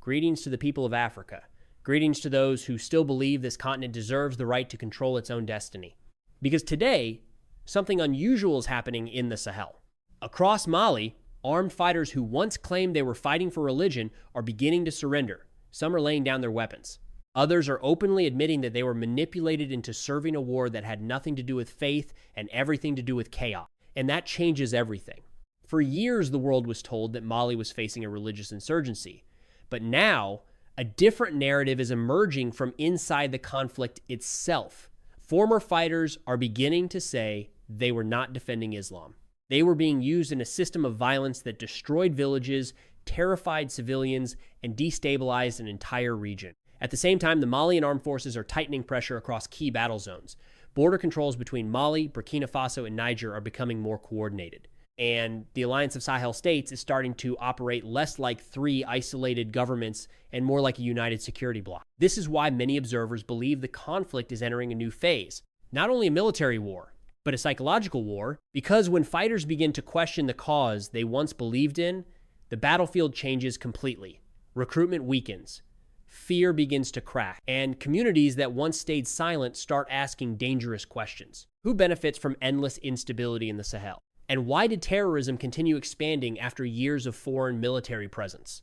Greetings to the people of Africa. Greetings to those who still believe this continent deserves the right to control its own destiny. Because today, something unusual is happening in the Sahel. Across Mali, armed fighters who once claimed they were fighting for religion are beginning to surrender. Some are laying down their weapons. Others are openly admitting that they were manipulated into serving a war that had nothing to do with faith and everything to do with chaos. And that changes everything. For years, the world was told that Mali was facing a religious insurgency. But now, a different narrative is emerging from inside the conflict itself. Former fighters are beginning to say they were not defending Islam. They were being used in a system of violence that destroyed villages, terrified civilians, and destabilized an entire region. At the same time, the Malian armed forces are tightening pressure across key battle zones. Border controls between Mali, Burkina Faso, and Niger are becoming more coordinated. And the Alliance of Sahel states is starting to operate less like three isolated governments and more like a united security bloc. This is why many observers believe the conflict is entering a new phase. Not only a military war, but a psychological war, because when fighters begin to question the cause they once believed in, the battlefield changes completely. Recruitment weakens. Fear begins to crack, and communities that once stayed silent start asking dangerous questions. Who benefits from endless instability in the Sahel? And why did terrorism continue expanding after years of foreign military presence?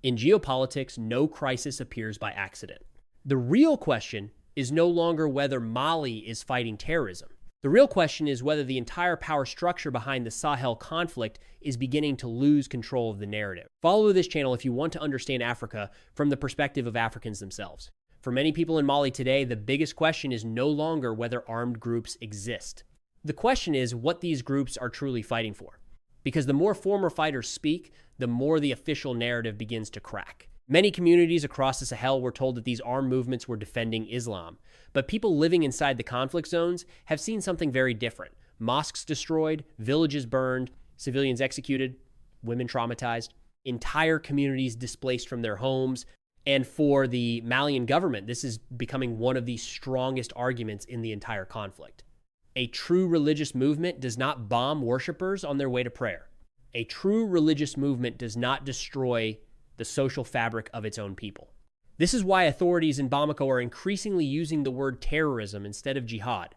In geopolitics, no crisis appears by accident. The real question is no longer whether Mali is fighting terrorism. The real question is whether the entire power structure behind the Sahel conflict is beginning to lose control of the narrative. Follow this channel if you want to understand Africa from the perspective of Africans themselves. For many people in Mali today, the biggest question is no longer whether armed groups exist. The question is what these groups are truly fighting for. Because the more former fighters speak, the more the official narrative begins to crack. Many communities across the Sahel were told that these armed movements were defending Islam. But people living inside the conflict zones have seen something very different. Mosques destroyed, villages burned, civilians executed, women traumatized, entire communities displaced from their homes. And for the Malian government, this is becoming one of the strongest arguments in the entire conflict. A true religious movement does not bomb worshipers on their way to prayer. A true religious movement does not destroy the social fabric of its own people. This is why authorities in Bamako are increasingly using the word terrorism instead of jihad.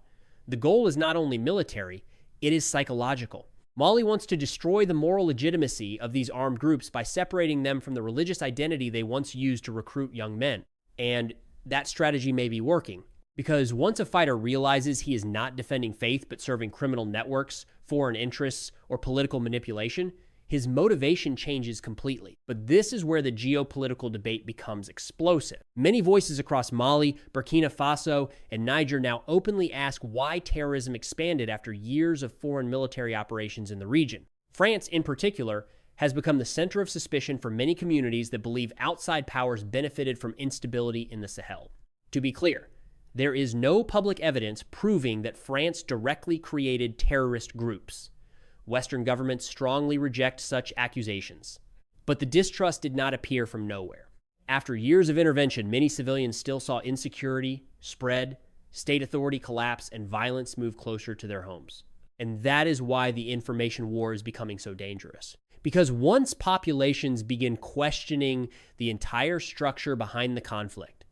The goal is not only military, it is psychological. Mali wants to destroy the moral legitimacy of these armed groups by separating them from the religious identity they once used to recruit young men. And that strategy may be working. Because once a fighter realizes he is not defending faith but serving criminal networks, foreign interests, or political manipulation, his motivation changes completely. But this is where the geopolitical debate becomes explosive. Many voices across Mali, Burkina Faso, and Niger now openly ask why terrorism expanded after years of foreign military operations in the region. France, in particular, has become the center of suspicion for many communities that believe outside powers benefited from instability in the Sahel. To be clear, there is no public evidence proving that France directly created terrorist groups. Western governments strongly reject such accusations. But the distrust did not appear from nowhere. After years of intervention, many civilians still saw insecurity spread, state authority collapse, and violence move closer to their homes. And that is why the information war is becoming so dangerous. Because once populations begin questioning the entire structure behind the conflict,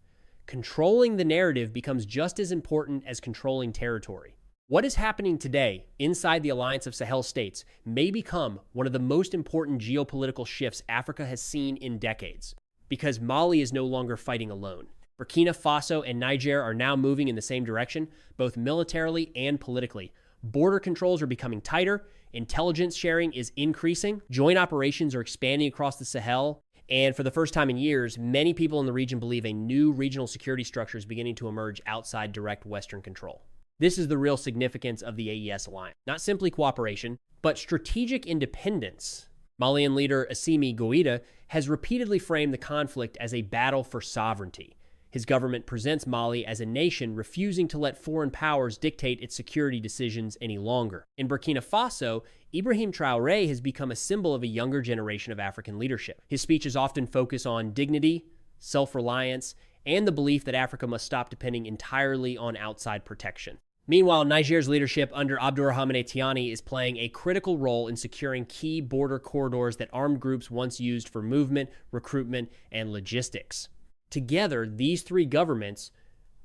controlling the narrative becomes just as important as controlling territory. What is happening today inside the Alliance of Sahel states may become one of the most important geopolitical shifts Africa has seen in decades, because Mali is no longer fighting alone. Burkina Faso and Niger are now moving in the same direction, both militarily and politically. Border controls are becoming tighter, intelligence sharing is increasing, joint operations are expanding across the Sahel, and for the first time in years, many people in the region believe a new regional security structure is beginning to emerge outside direct Western control. This is the real significance of the AES alliance. Not simply cooperation, but strategic independence. Malian leader Assimi Goita has repeatedly framed the conflict as a battle for sovereignty. His government presents Mali as a nation refusing to let foreign powers dictate its security decisions any longer. In Burkina Faso, Ibrahim Traore has become a symbol of a younger generation of African leadership. His speeches often focus on dignity, self-reliance, and the belief that Africa must stop depending entirely on outside protection. Meanwhile, Niger's leadership under Abdurrahmane Tiani is playing a critical role in securing key border corridors that armed groups once used for movement, recruitment, and logistics. Together, these three governments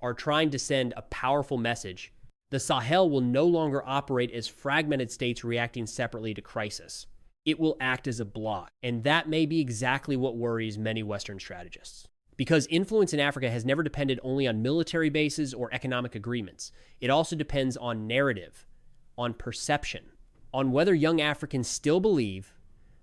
are trying to send a powerful message. The Sahel will no longer operate as fragmented states reacting separately to crisis. It will act as a bloc, and that may be exactly what worries many Western strategists. Because influence in Africa has never depended only on military bases or economic agreements. It also depends on narrative, on perception, on whether young Africans still believe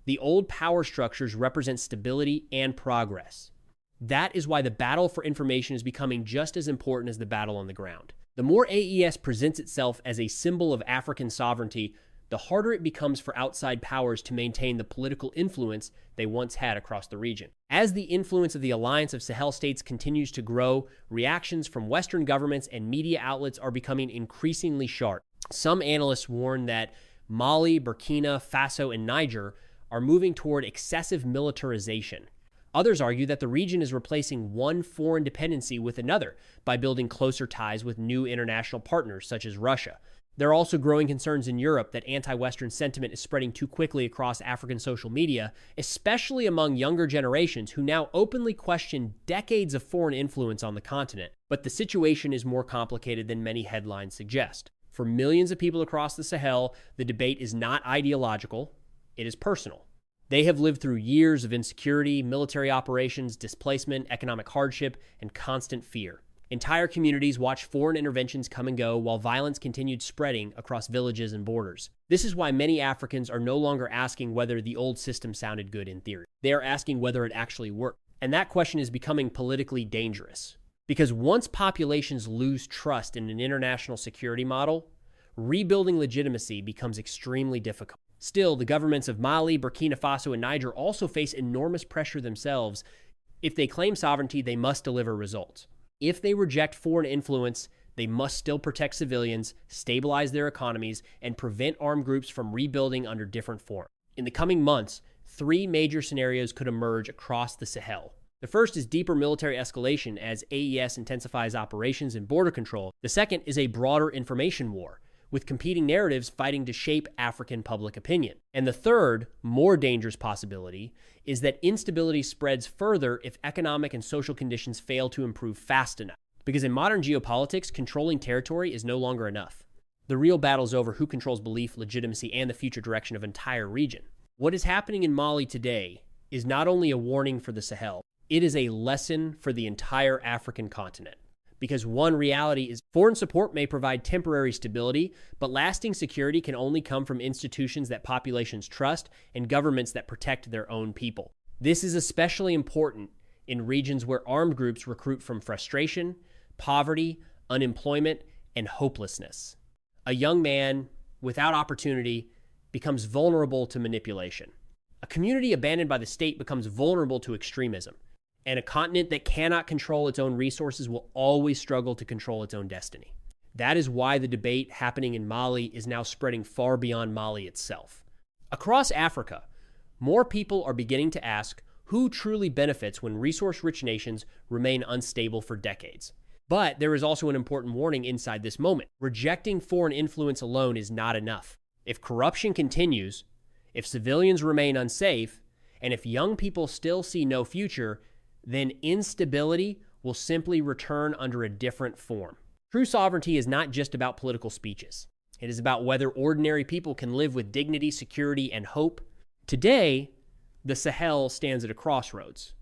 the old power structures represent stability and progress. That is why the battle for information is becoming just as important as the battle on the ground. The more AES presents itself as a symbol of African sovereignty, the harder it becomes for outside powers to maintain the political influence they once had across the region. As the influence of the Alliance of Sahel States continues to grow, reactions from Western governments and media outlets are becoming increasingly sharp. Some analysts warn that Mali, Burkina Faso, and Niger are moving toward excessive militarization. Others argue that the region is replacing one foreign dependency with another by building closer ties with new international partners such as Russia. There are also growing concerns in Europe that anti-Western sentiment is spreading too quickly across African social media, especially among younger generations who now openly question decades of foreign influence on the continent. But the situation is more complicated than many headlines suggest. For millions of people across the Sahel, the debate is not ideological, it is personal. They have lived through years of insecurity, military operations, displacement, economic hardship, and constant fear. Entire communities watched foreign interventions come and go while violence continued spreading across villages and borders. This is why many Africans are no longer asking whether the old system sounded good in theory. They are asking whether it actually worked. And that question is becoming politically dangerous. Because once populations lose trust in an international security model, rebuilding legitimacy becomes extremely difficult. Still, the governments of Mali, Burkina Faso, and Niger also face enormous pressure themselves. If they claim sovereignty, they must deliver results. If they reject foreign influence, they must still protect civilians, stabilize their economies, and prevent armed groups from rebuilding under different forms. In the coming months, three major scenarios could emerge across the Sahel. The first is deeper military escalation as AES intensifies operations and border control. The second is a broader information war, with competing narratives fighting to shape African public opinion. And the third, more dangerous possibility, is that instability spreads further if economic and social conditions fail to improve fast enough. Because in modern geopolitics, controlling territory is no longer enough. The real battle is over who controls belief, legitimacy, and the future direction of an entire region. What is happening in Mali today is not only a warning for the Sahel, it is a lesson for the entire African continent. Because one reality is foreign support may provide temporary stability, but lasting security can only come from institutions that populations trust and governments that protect their own people. This is especially important in regions where armed groups recruit from frustration, poverty, unemployment, and hopelessness. A young man without opportunity becomes vulnerable to manipulation. A community abandoned by the state becomes vulnerable to extremism. And a continent that cannot control its own resources will always struggle to control its own destiny. That is why the debate happening in Mali is now spreading far beyond Mali itself. Across Africa, more people are beginning to ask who truly benefits when resource-rich nations remain unstable for decades. But there is also an important warning inside this moment. Rejecting foreign influence alone is not enough. If corruption continues, if civilians remain unsafe, and if young people still see no future, then instability will simply return under a different form. True sovereignty is not just about political speeches. It is about whether ordinary people can live with dignity, security, and hope. Today, the Sahel stands at a crossroads.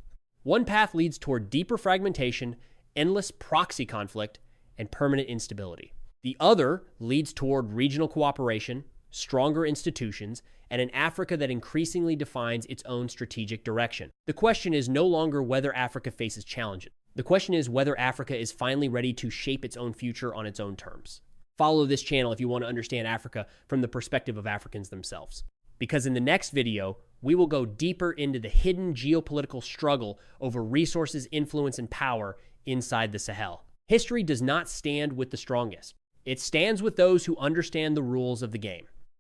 One path leads toward deeper fragmentation, endless proxy conflict, and permanent instability. The other leads toward regional cooperation, stronger institutions, and an Africa that increasingly defines its own strategic direction. The question is no longer whether Africa faces challenges. The question is whether Africa is finally ready to shape its own future on its own terms. Follow this channel if you want to understand Africa from the perspective of Africans themselves. Because in the next video, we will go deeper into the hidden geopolitical struggle over resources, influence, and power inside the Sahel. History does not stand with the strongest. It stands with those who understand the rules of the game.